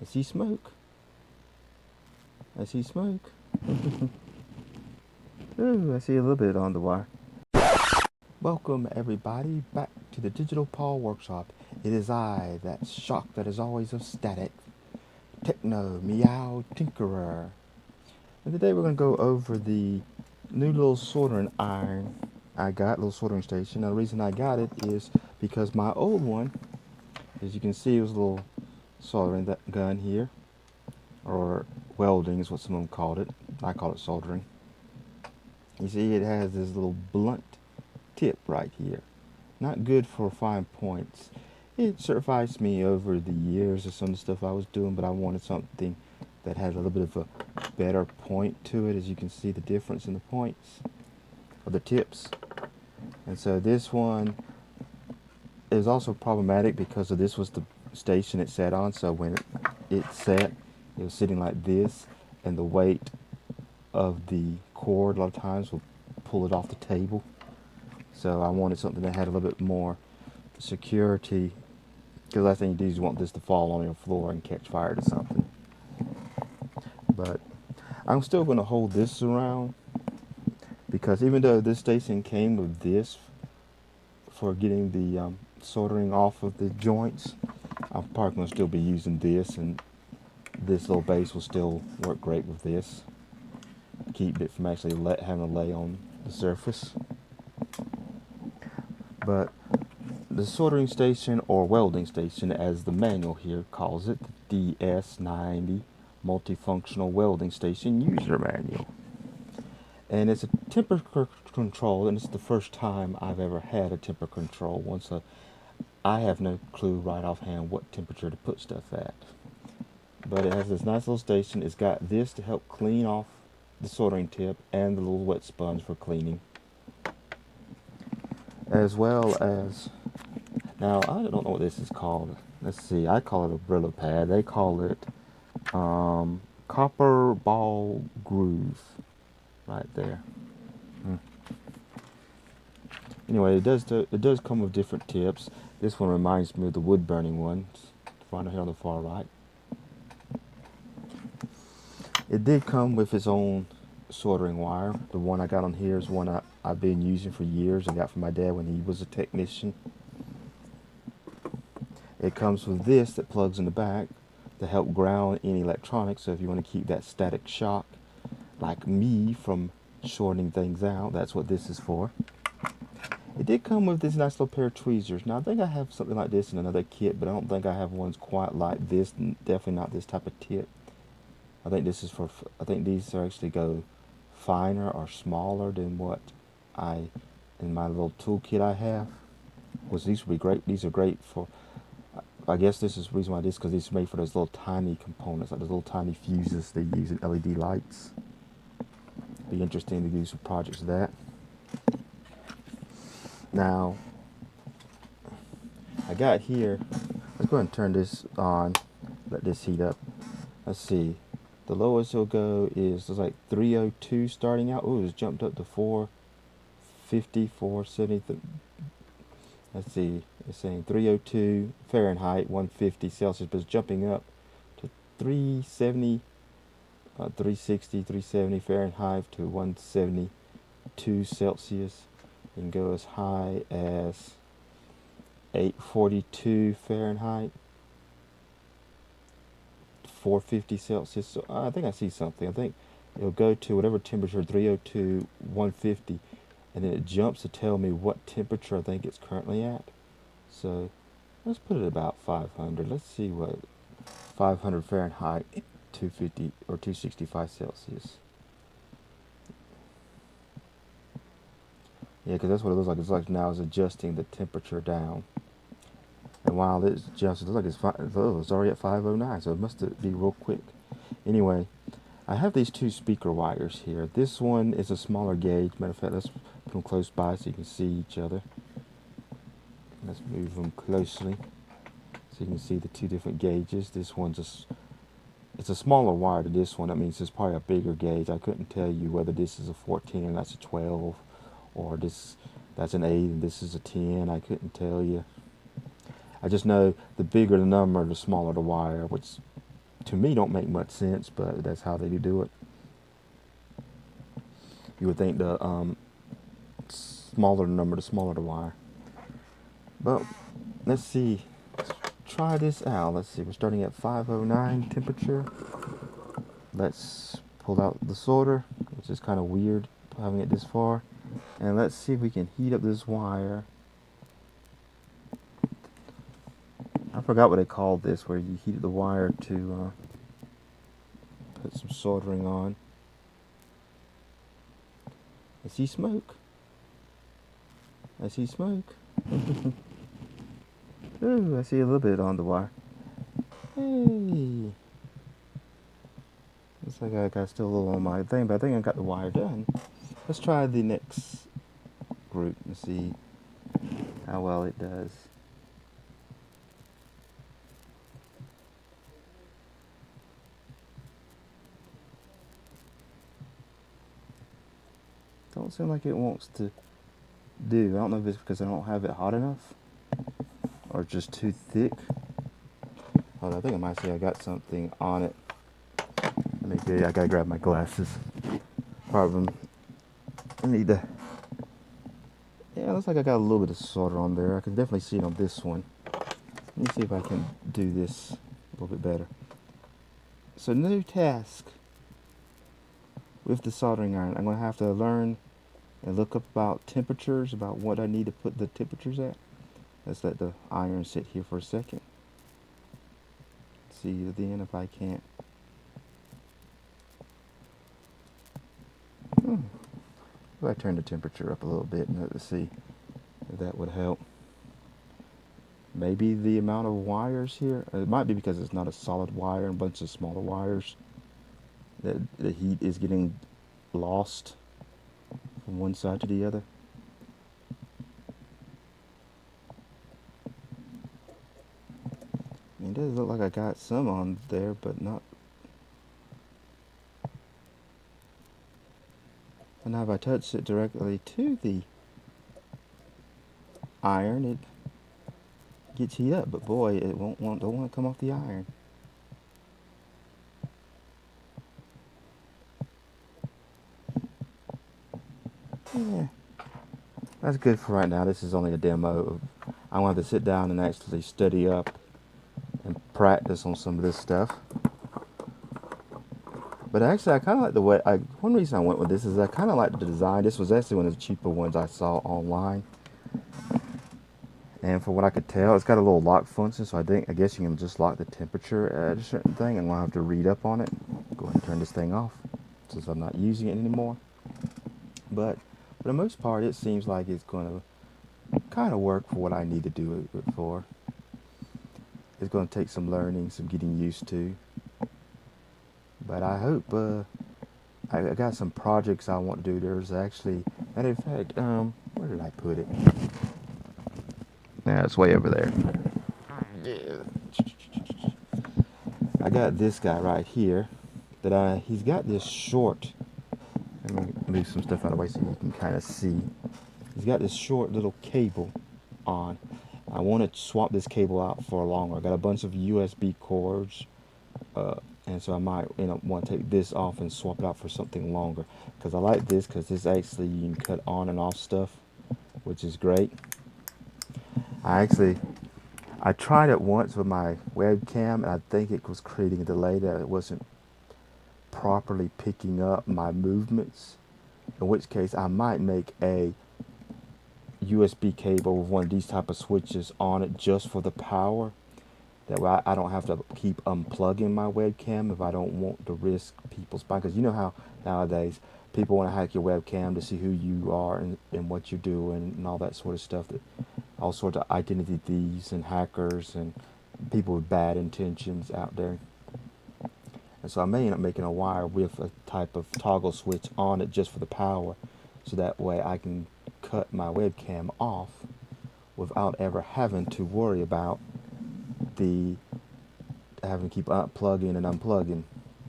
I see smoke. I see smoke. Ooh, I see a little bit on the wire. Welcome everybody back to the Digital Paul Workshop. It is I, that shock that is always of static, Techno Meow Tinkerer. And today we're going to go over the new little soldering iron I got, little soldering station. Now the reason I got it is because my old one, as you can see, it was a little soldering gun here, or welding is what some of them called it. I call it soldering. You see it has this little blunt tip right here. Not good for fine points. It survived me over the years of some of the stuff I was doing, but I wanted something that had a little bit of a better point to it. As you can see the difference in the points, or the tips. And so this one is also problematic because of this was the station it sat on. So when it sat, it was sitting like this, and the weight of the cord a lot of times will pull it off the table. So I wanted something that had a little bit more security, because last thing you do is you want this to fall on your floor and catch fire to something. But I'm still going to hold this around, because even though this station came with this for getting the soldering off of the joints, I'm probably going to still be using this, and this little base will still work great with this. Keep it from actually having to lay on the surface. But the soldering station, or welding station as the manual here calls it, the DS90 multifunctional welding station user manual. And it's a temperature control, and it's the first time I've ever had a temperature control. I have no clue right offhand what temperature to put stuff at. But it has this nice little station. It's got this to help clean off the soldering tip, and the little wet sponge for cleaning. As well as, now I don't know what this is called. Let's see, I call it a Brillo pad. They call it copper ball groove right there. Anyway, it does come with different tips. This one reminds me of the wood burning one, right here on the far right. It did come with its own soldering wire. The one I got on here is one I've been using for years. I got from my dad when he was a technician. It comes with this that plugs in the back to help ground any electronics. So if you want to keep that static shock, like me, from shorting things out, that's what this is for. It did come with this nice little pair of tweezers. Now I think I have something like this in another kit, but I don't think I have ones quite like this. Definitely not this type of tip. I think these actually go finer or smaller than what in my little toolkit I have. These would be great. These are great for, I guess this is the reason why because these are made for those little tiny components, like those little tiny fuses they use in LED lights. Be interesting to do some projects of that. Now, I got here, let's go ahead and turn this on, let this heat up. Let's see, the lowest it'll go is, there's like 302 starting out. Ooh, it's jumped up to 450, 470. Let's see, it's saying 302 Fahrenheit, 150 Celsius, but it's jumping up to 370, 360, 370 Fahrenheit to 172 Celsius. You can go as high as 842 Fahrenheit, 450 Celsius. So I think I see something. I think it'll go to whatever temperature, 302, 150, and then it jumps to tell me what temperature I think it's currently at. So let's put it about 500. Let's see what 500 Fahrenheit, 250 or 265 Celsius. Yeah, because that's what it looks like. It's like now it's adjusting the temperature down. And while it's adjusting, it looks like it's already at 509, so it must be real quick. Anyway, I have these two speaker wires here. This one is a smaller gauge. Matter of fact, let's put them close by so you can see each other. Let's move them closely so you can see the two different gauges. This one's it's a smaller wire to this one. That means it's probably a bigger gauge. I couldn't tell you whether this is a 14 and that's a 12, or that's an 8 and this is a 10. I couldn't tell you. I just know the bigger the number, the smaller the wire, which to me don't make much sense, but that's how they do it. You would think the smaller the number, the smaller the wire. But let's see. Let's try this out. Let's see. We're starting at 509 temperature. Let's pull out the solder, which is kind of weird having it this far. And let's see if we can heat up this wire. I forgot what they called this, where you heat the wire to put some soldering on. I see smoke. I see smoke. Ooh, I see a little bit on the wire. Hey. Looks like I got still a little on my thing, but I think I got the wire done. Let's try the next group and see how well it does. Don't seem like it wants to do. I don't know if it's because I don't have it hot enough or just too thick. Hold on, I think I might say I got something on it. Let me get it. I gotta grab my glasses. Pardon. I need to. Yeah, it looks like I got a little bit of solder on there. I can definitely see it on this one. Let me see if I can do this a little bit better. So, new task with the soldering iron. I'm going to have to learn and look up about temperatures, about what I need to put the temperatures at. Let's let the iron sit here for a second. See then if I can't. If I turn the temperature up a little bit and let's see if that would help. Maybe the amount of wires here. It might be because it's not a solid wire and a bunch of smaller wires. That the heat is getting lost from one side to the other. I mean, it does look like I got some on there, but not. And now if I touch it directly to the iron, it gets heat up. But boy, it don't want to come off the iron. Yeah, that's good for right now. This is only a demo. I want to sit down and actually study up and practice on some of this stuff. But actually, I kind of like the way. One reason I went with this is I kind of like the design. This was actually one of the cheaper ones I saw online. And from what I could tell, it's got a little lock function. So I guess you can just lock the temperature at a certain thing, and I'll have to read up on it. Go ahead and turn this thing off since I'm not using it anymore. But for the most part, it seems like it's going to kind of work for what I need to do it for. It's going to take some learning, some getting used to. But I hope I got some projects I want to do. There's actually, and in fact, where did I put it? Yeah, it's way over there. I got this guy right here. He's got this short. Let me move some stuff out of the way so you can kind of see. He's got this short little cable on. I want to swap this cable out for longer. I got a bunch of USB cords. And so I might want to take this off and swap it out for something longer, because I like this because this actually you can cut on and off stuff, which is great. I tried it once with my webcam, and I think it was creating a delay that it wasn't properly picking up my movements, in which case I might make a USB cable with one of these type of switches on it just for the power. That way I don't have to keep unplugging my webcam if I don't want to risk people's spine. Because you know how nowadays people want to hack your webcam to see who you are and what you're doing and all that sort of stuff. That all sorts of identity thieves and hackers and people with bad intentions out there. And so I may end up making a wire with a type of toggle switch on it just for the power. So that way I can cut my webcam off without ever having to worry about having to keep plugging and unplugging,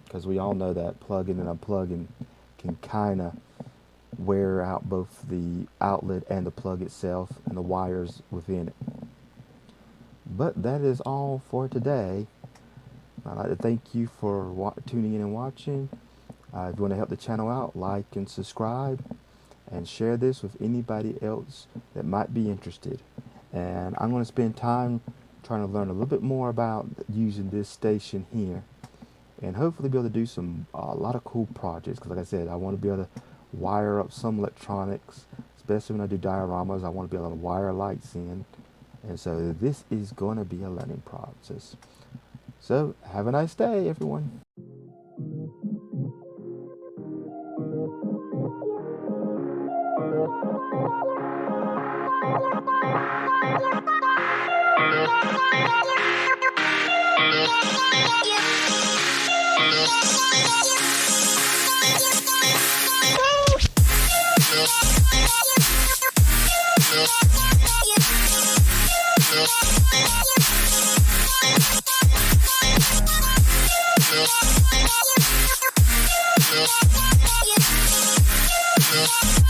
because we all know that plugging and unplugging can kind of wear out both the outlet and the plug itself and the wires within it. But that is all for today. I'd like to thank you for tuning in and watching. If you want to help the channel out, like and subscribe, and share this with anybody else that might be interested. And I'm going to spend time trying to learn a little bit more about using this station here, and hopefully be able to do a lot of cool projects. Because like I said, I want to be able to wire up some electronics, especially when I do dioramas. I want to be able to wire lights in, and so this is going to be a learning process. So have a nice day, everyone. Yeah.